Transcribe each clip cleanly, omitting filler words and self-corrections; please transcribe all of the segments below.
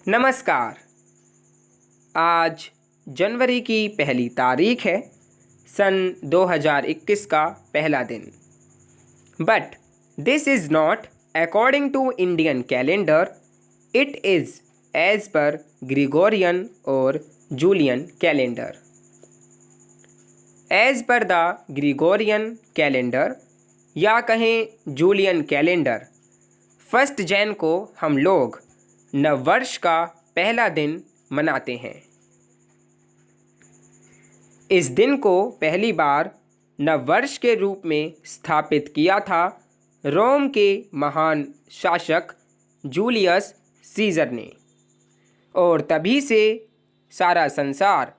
नमस्कार। आज जनवरी की पहली तारीख है, सन 2021 का पहला दिन। But this is not according to Indian calendar, it is as per Gregorian और Julian calendar. As per the Gregorian calendar या कहें जूलियन कैलेंडर, 1 जैन को हम लोग नववर्ष का पहला दिन मनाते हैं। इस दिन को पहली बार नववर्ष के रूप में स्थापित किया था रोम के महान शासक जूलियस सीजर ने, और तभी से सारा संसार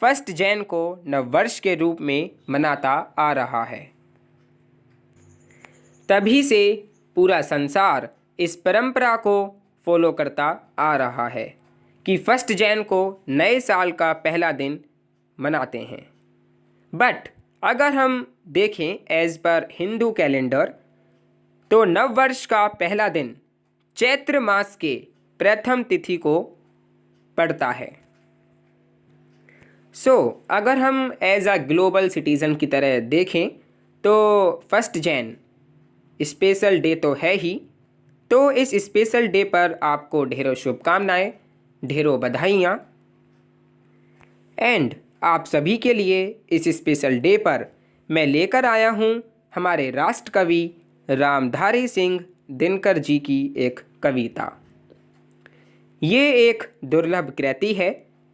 1 जैन को नववर्ष के रूप में मनाता आ रहा है। तभी से पूरा संसार इस परंपरा को फॉलो करता आ रहा है कि 1 जैन को नए साल का पहला दिन मनाते हैं। बट अगर हम देखें एज पर हिंदू कैलेंडर, तो नववर्ष का पहला दिन चैत्र मास के प्रथम तिथि को पड़ता है। अगर हम एज अ ग्लोबल सिटीज़न की तरह देखें तो 1 जैन स्पेशल डे तो है ही, तो इस स्पेशल डे पर आपको ढेरों शुभकामनाएं, ढेरों बधाइयाँ। एंड आप सभी के लिए इस स्पेशल डे पर मैं लेकर आया हूँ हमारे राष्ट्र कवि रामधारी सिंह दिनकर जी की एक कविता। ये एक दुर्लभ कृति है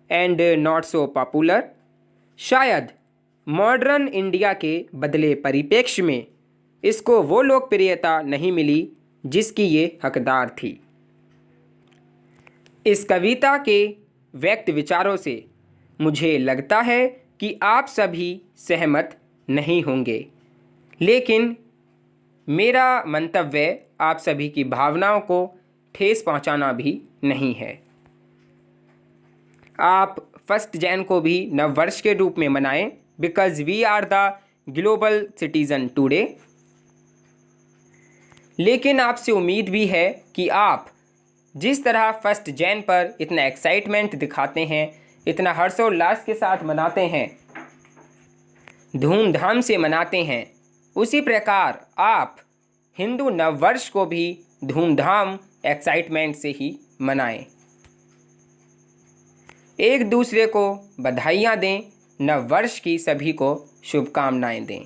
एंड नॉट सो पॉपुलर। शायद मॉडर्न इंडिया के बदले परिप्रेक्ष्य में इसको वो लोकप्रियता नहीं मिली जिसकी ये हकदार थी। इस कविता के व्यक्त विचारों से मुझे लगता है कि आप सभी सहमत नहीं होंगे, लेकिन मेरा मंतव्य आप सभी की भावनाओं को ठेस पहुंचाना भी नहीं है। आप 1 जैन को भी नववर्ष के रूप में मनाएं, because we are the global citizen today. लेकिन आपसे उम्मीद भी है कि आप जिस तरह 1 जैन पर इतना एक्साइटमेंट दिखाते हैं, इतना हर्षोल्लास के साथ मनाते हैं, धूमधाम से मनाते हैं, उसी प्रकार आप हिंदू नववर्ष को भी धूमधाम एक्साइटमेंट से ही मनाएं। एक दूसरे को बधाइयाँ दें, नववर्ष की सभी को शुभकामनाएं दें।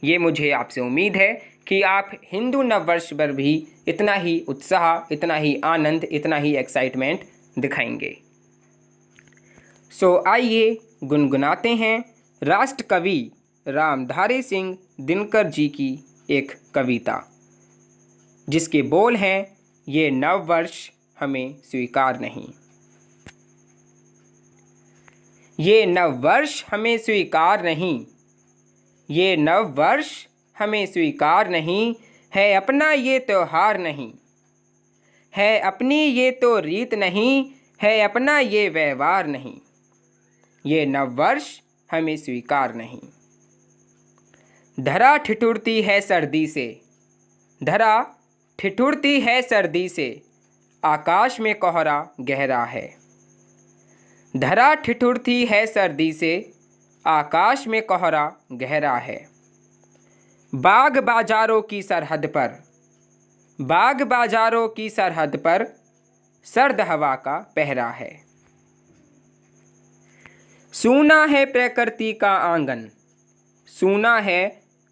ये मुझे आपसे उम्मीद है कि आप हिंदू नववर्ष पर भी इतना ही उत्साह, इतना ही आनंद, इतना ही एक्साइटमेंट दिखाएंगे। आइए गुनगुनाते हैं राष्ट्र कवि रामधारी सिंह दिनकर जी की एक कविता, जिसके बोल हैं, ये नववर्ष हमें स्वीकार नहीं। ये नववर्ष हमें स्वीकार नहीं, ये नववर्ष हमें स्वीकार नहीं, है अपना ये त्योहार नहीं, है अपनी ये तो रीत नहीं, है अपना ये व्यवहार नहीं, ये नववर्ष हमें स्वीकार नहीं। धरा ठिठुरती है सर्दी से, धरा ठिठुरती है सर्दी से, आकाश में कोहरा गहरा है। धरा ठिठुरती है सर्दी से, आकाश में कोहरा गहरा है। बाग बाजारों की सरहद पर, बाग बाजारों की सरहद पर सर्द हवा का पहरा है। सूना है प्रकृति का आंगन, सूना है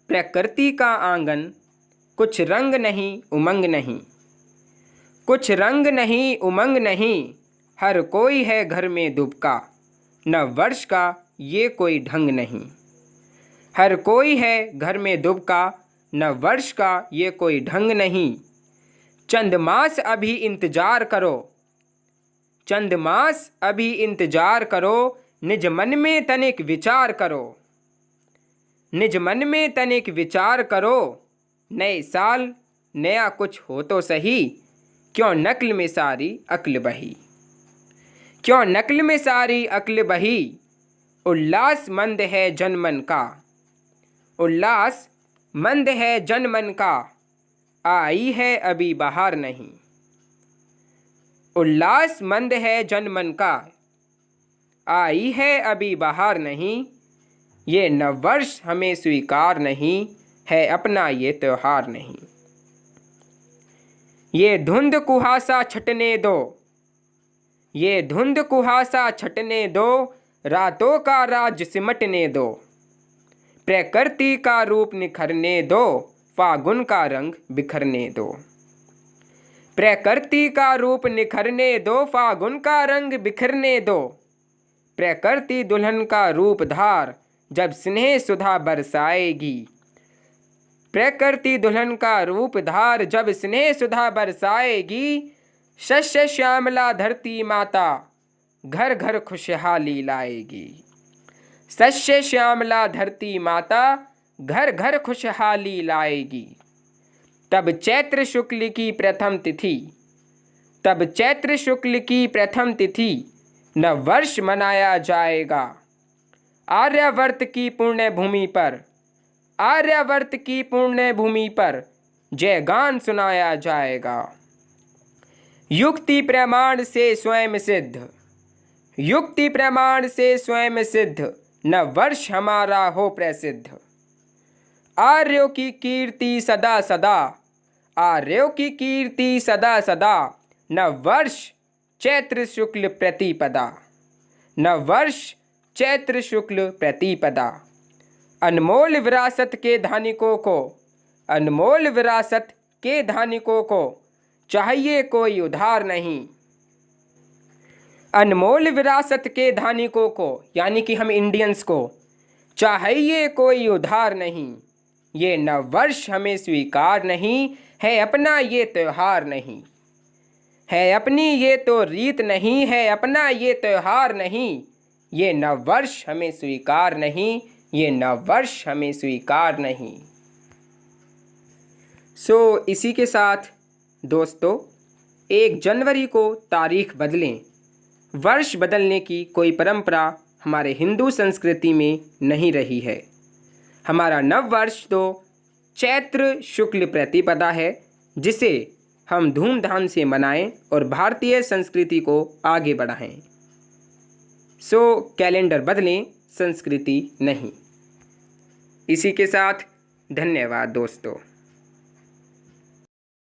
प्रकृति का आंगन, कुछ रंग नहीं उमंग नहीं, कुछ रंग नहीं उमंग नहीं, हर कोई है घर में दुबका, नववर्ष का ये कोई ढंग नहीं। हर कोई है घर में दुबका, नववर्ष का ये कोई ढंग नहीं। चंद मास अभी इंतजार करो, चंद मास अभी इंतजार करो, निज मन में तनिक विचार करो, निज मन में तनिक विचार करो, नए साल नया कुछ हो तो सही, क्यों नक्ल में सारी अक्ल बही, क्यों नक्ल में सारी अक्ल बही। उल्लास मंद है जनमन का, उल्लास मंद है जनमन का, आई है अभी बाहर नहीं। उल्लासमंद है जन मन का, आई है अभी बाहर नहीं, ये नववर्ष हमें स्वीकार नहीं, है अपना ये त्योहार नहीं। ये धुंध कुहासा छटने दो, ये धुंध कुहासा छटने दो, रातों का राज सिमटने दो, प्रकृति का रूप निखरने दो, फागुन का रंग बिखरने दो। प्रकृति का रूप निखरने दो, फागुन का रंग बिखरने दो, प्रकृति दुल्हन का रूप धार, जब स्नेह सुधा बरसाएगी। प्रकृति दुल्हन का रूप धार, जब स्नेह सुधा बरसाएगी। शस्य श्यामला धरती माता, घर घर खुशहाली लाएगी। शस्य श्यामला धरती माता, घर घर खुशहाली लाएगी। तब चैत्र शुक्ल की प्रथम तिथि, तब चैत्र शुक्ल की प्रथम तिथि, नववर्ष मनाया जाएगा। आर्यावर्त की पुण्य भूमि पर, आर्यावर्त की पुण्य भूमि पर जय गान सुनाया जाएगा। युक्ति प्रमाण से स्वयं सिद्ध, युक्ति प्रमाण से स्वयं सिद्ध, नववर्ष हमारा हो प्रसिद्ध। आर्यों की कीर्ति सदा सदा, आर्यों की कीर्ति सदा सदा, नववर्ष चैत्र शुक्ल प्रतिपदा, नववर्ष चैत्र शुक्ल प्रतिपदा। अनमोल विरासत के धानिकों को, अनमोल विरासत के धानिकों को चाहिए कोई उधार नहीं। अनमोल विरासत के धानिकों को, यानी कि हम इंडियंस को, चाहिए कोई उधार नहीं। ये नववर्ष हमें स्वीकार नहीं, है अपना ये त्योहार नहीं, है अपनी ये तो रीत नहीं, है अपना ये त्योहार नहीं। ये नववर्ष हमें स्वीकार नहीं, ये नववर्ष हमें स्वीकार नहीं। इसी के साथ दोस्तों, 1 जनवरी को तारीख बदलें। वर्ष बदलने की कोई परंपरा हमारे हिंदू संस्कृति में नहीं रही है। हमारा नववर्ष तो चैत्र शुक्ल प्रतिपदा है, जिसे हम धूमधाम से मनाएं और भारतीय संस्कृति को आगे बढ़ाएं। कैलेंडर बदलें, संस्कृति नहीं। इसी के साथ धन्यवाद दोस्तों।